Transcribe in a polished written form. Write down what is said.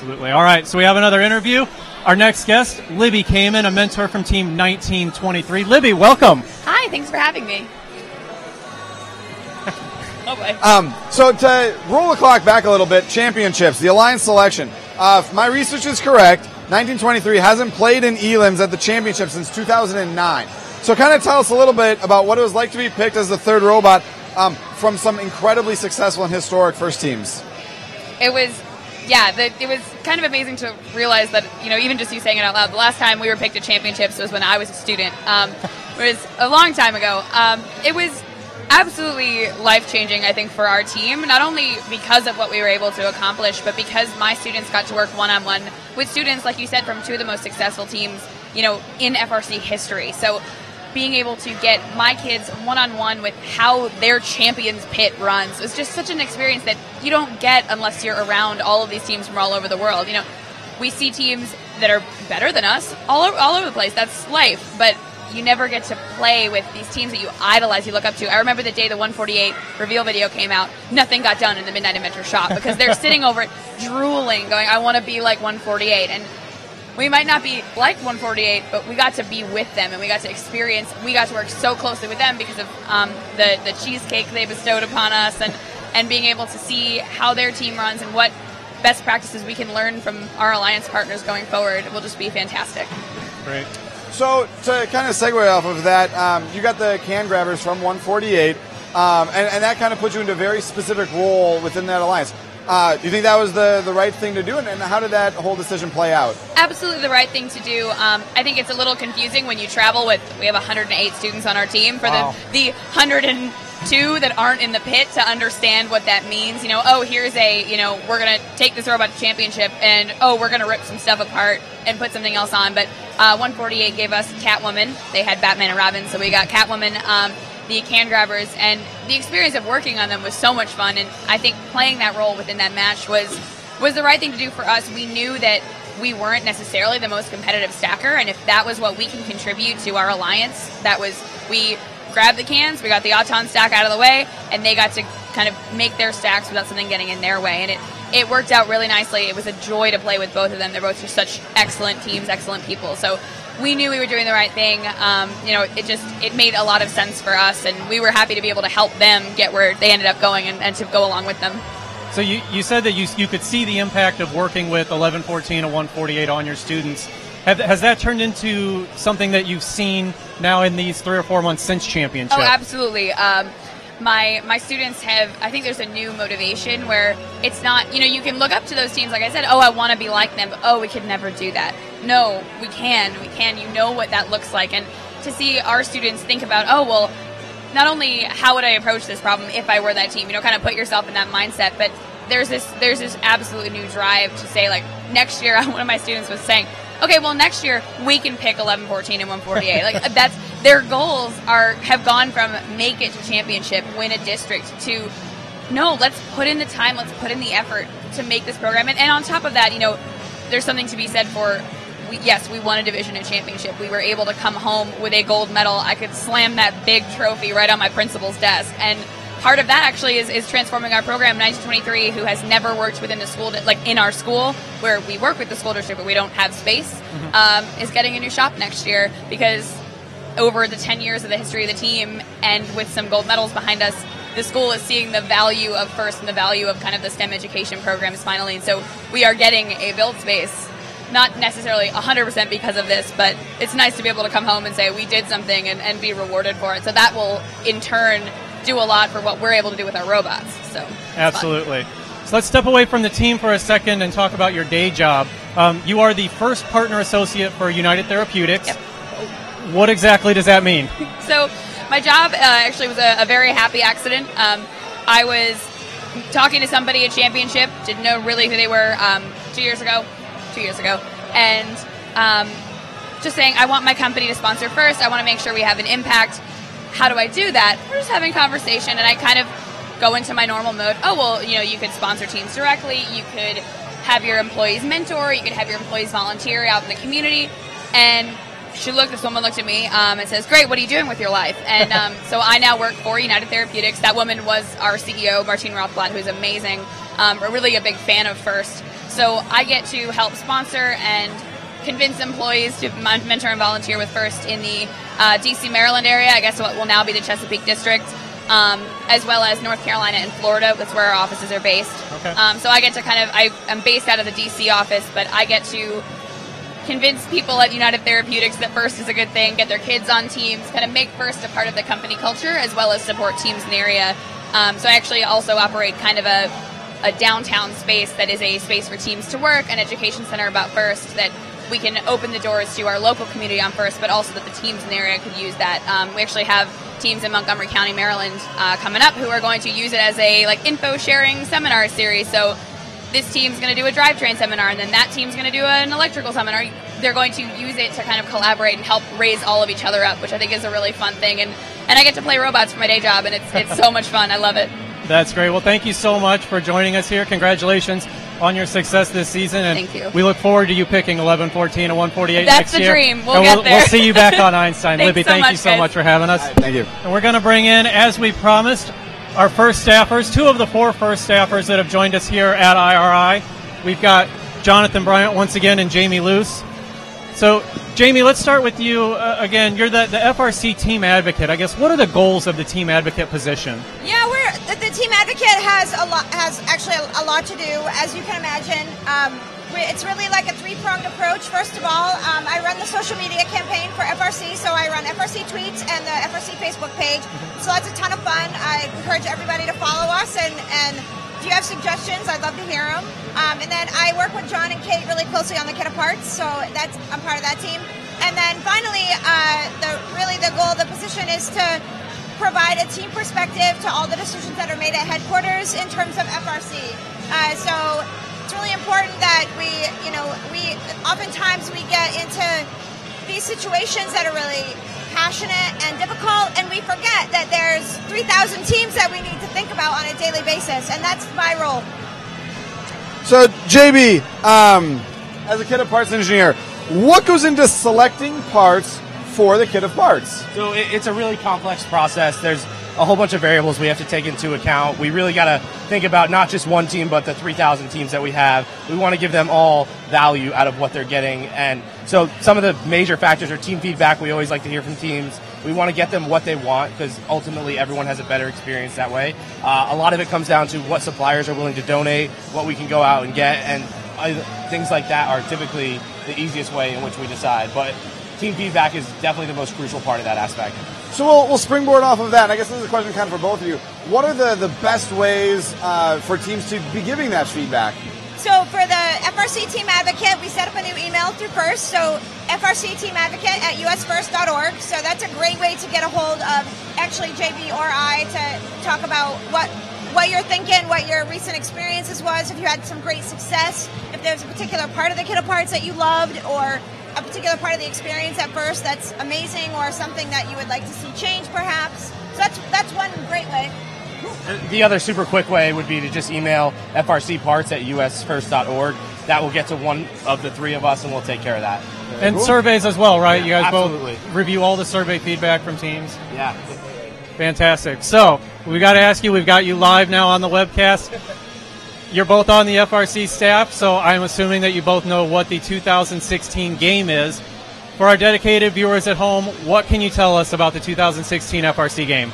Absolutely. All right, so we have another interview. Our next guest, Libby Kamen, a mentor from Team 1923. Libby, welcome. Hi, thanks for having me. Oh boy. So to roll the clock back a little bit, championships, the Alliance selection. If my research is correct, 1923 hasn't played in elims at the championship since 2009. So kind of tell us a little bit about what it was like to be picked as the third robot from some incredibly successful and historic first teams. It was kind of amazing to realize that, even just you saying it out loud, the last time we were picked at championships was when I was a student. It was a long time ago. It was absolutely life-changing, I think, for our team, not only because of what we were able to accomplish, but because my students got to work one-on-one with students, like you said, from two of the most successful teams, in FRC history. So being able to get my kids one-on-one with how their champions pit runs was just such an experience that you don't get unless you're around all of these teams from all over the world. We see teams that are better than us all over the place. That's life, but you never get to play with these teams that you idolize, you look up to. I remember the day the 148 reveal video came out, nothing got done in the MidKnight Inventors shop because they're sitting over it drooling, going, I want to be like 148. And we might not be like 148, but we got to be with them, and we got to experience, we got to work so closely with them because of the cheesecake they bestowed upon us, and being able to see how their team runs and what best practices we can learn from our Alliance partners going forward will just be fantastic. Great. So to kind of segue off of that, you got the can grabbers from 148, and that kind of puts you into a very specific role within that alliance. Do you think that was the right thing to do, and how did that whole decision play out? Absolutely the right thing to do. I think it's a little confusing when you travel with, we have 108 students on our team, for the 102 that aren't in the pit to understand what that means. Here's we're going to take this robot to championship, and we're going to rip some stuff apart and put something else on. But 148 gave us Catwoman. They had Batman and Robin, so we got Catwoman, the can grabbers, and the experience of working on them was so much fun. And I think playing that role within that match was the right thing to do for us. We knew that we weren't necessarily the most competitive stacker, and if that was what we can contribute to our alliance, we grabbed the cans, we got the Auton stack out of the way, and they got to kind of make their stacks without something getting in their way. And it worked out really nicely. It was a joy to play with both of them. They're both just such excellent teams, excellent people. So we knew we were doing the right thing. It made a lot of sense for us, and we were happy to be able to help them get where they ended up going and to go along with them. So you said that you could see the impact of working with 1114 and 148 on your students. Has that turned into something that you've seen now in these 3 or 4 months since championship? Oh, absolutely. My students have, I think there's a new motivation where it's not, you can look up to those teams, like I said, I want to be like them, but we could never do that. No, we can, what that looks like. And to see our students think about, not only how would I approach this problem if I were that team, kind of put yourself in that mindset, but there's this absolutely new drive to say, like, next year, one of my students was saying, okay, well, next year we can pick 1114 and 148. Like, that's their goals have gone from make it to championship, win a district, to no, let's put in the time, let's put in the effort to make this program. And on top of that, there's something to be said for, we won a division at championship. We were able to come home with a gold medal. I could slam that big trophy right on my principal's desk. And part of that actually is transforming our program. 1923, who has never worked within the school, like in our school, where we work with the school district, but we don't have space, is getting a new shop next year, because over the 10 years of the history of the team, and with some gold medals behind us, the school is seeing the value of FIRST and the value of kind of the STEM education programs finally. And so we are getting a build space, not necessarily 100% because of this, but it's nice to be able to come home and say we did something and be rewarded for it. So that will, in turn, do a lot for what we're able to do with our robots. So absolutely. So let's step away from the team for a second and talk about your day job. You are the first partner associate for United Therapeutics. Yep. What exactly does that mean? So my job actually was a very happy accident. I was talking to somebody at championship, didn't know really who they were 2 years ago, and just saying, I want my company to sponsor FIRST. I want to make sure we have an impact. How do I do that? We're just having conversation, and I kind of go into my normal mode. You could sponsor teams directly. You could have your employees mentor. You could have your employees volunteer out in the community. And this woman looked at me and says, great, what are you doing with your life? And so I now work for United Therapeutics. That woman was our CEO, Martine Rothblatt, who's amazing, really a big fan of FIRST. So I get to help sponsor and convince employees to mentor and volunteer with FIRST in the DC, Maryland area, I guess what will now be the Chesapeake District, as well as North Carolina and Florida. That's where our offices are based. Okay. So I get to I'm based out of the DC office, but I get to convince people at United Therapeutics that FIRST is a good thing, get their kids on teams, kind of make FIRST a part of the company culture, as well as support teams in the area. So I actually also operate kind of a downtown space that is a space for teams to work, an education center about FIRST, that we can open the doors to our local community on FIRST, but also that the teams in the area could use that. We actually have teams in Montgomery County, Maryland coming up who are going to use it as a info sharing seminar series. So this team's going to do a drivetrain seminar, and then that team's going to do an electrical seminar. They're going to use it to kind of collaborate and help raise all of each other up, which I think is a really fun thing. And I get to play robots for my day job, and it's so much fun. I love it. That's great. Well, thank you so much for joining us here. Congratulations on your success this season. And thank you. We look forward to you picking 1114 and 148 That's next year. the dream. We'll get there. We'll see you back on Einstein. Libby, thank you so guys. much for having us. Right, thank you. And we're going to bring in, as we promised, our first staffers, 2 of the 4 first staffers that have joined us here at IRI. We've got Jonathan Bryant once again and Jamie Luce. So, Jamie, let's start with you. Again, you're the FRC team advocate. I guess, what are the goals of the team advocate position? Yeah, the team advocate has actually a lot to do, as you can imagine. It's really like a 3-pronged approach. First of all, I run the social media campaign for FRC, so I run FRC tweets and the FRC Facebook page. So that's a ton of fun. I encourage everybody to follow us, and if you have suggestions, I'd love to hear them. And then I work with John and Kate really closely on the Kit of Parts, so I'm part of that team. And then finally, the goal of the position is to provide a team perspective to all the decisions that are made at headquarters in terms of FRC. So it's really important that we oftentimes we get into these situations that are really passionate and difficult, and we forget that there's 3,000 teams that we need to think about on a daily basis, and that's my role. So, JB, as a Kit of Parts engineer, what goes into selecting parts for the Kit of Parts? So it's a really complex process. There's a whole bunch of variables we have to take into account. We really got to think about not just one team, but the 3,000 teams that we have. We want to give them all value out of what they're getting. And so some of the major factors are team feedback. We always like to hear from teams. We want to get them what they want, because ultimately everyone has a better experience that way. A lot of it comes down to what suppliers are willing to donate, what we can go out and get, and things like that are typically the easiest way in which we decide. But team feedback is definitely the most crucial part of that aspect. So we'll springboard off of that. And I guess this is a question kind of for both of you. What are the best ways for teams to be giving that feedback? So for the FRC Team Advocate, we set up a new email through FIRST, so frcteamadvocate@usfirst.org. So that's a great way to get a hold of actually JB or I to talk about what you're thinking, what your recent experiences was, if you had some great success, if there's a particular part of the Kit of Parts that you loved, or a particular part of the experience at FIRST that's amazing, or something that you would like to see change perhaps. So that's one great way. The other super quick way would be to just email frcparts@usfirst.org. That will get to one of the 3 of us, and we'll take care of that. And cool. Surveys as well, right? Yeah, you guys absolutely. both review all the survey feedback from teams? Yeah. Fantastic. So, we got to ask you, we've got you live now on the webcast. You're both on the FRC staff, so I'm assuming that you both know what the 2016 game is. For our dedicated viewers at home, what can you tell us about the 2016 FRC game?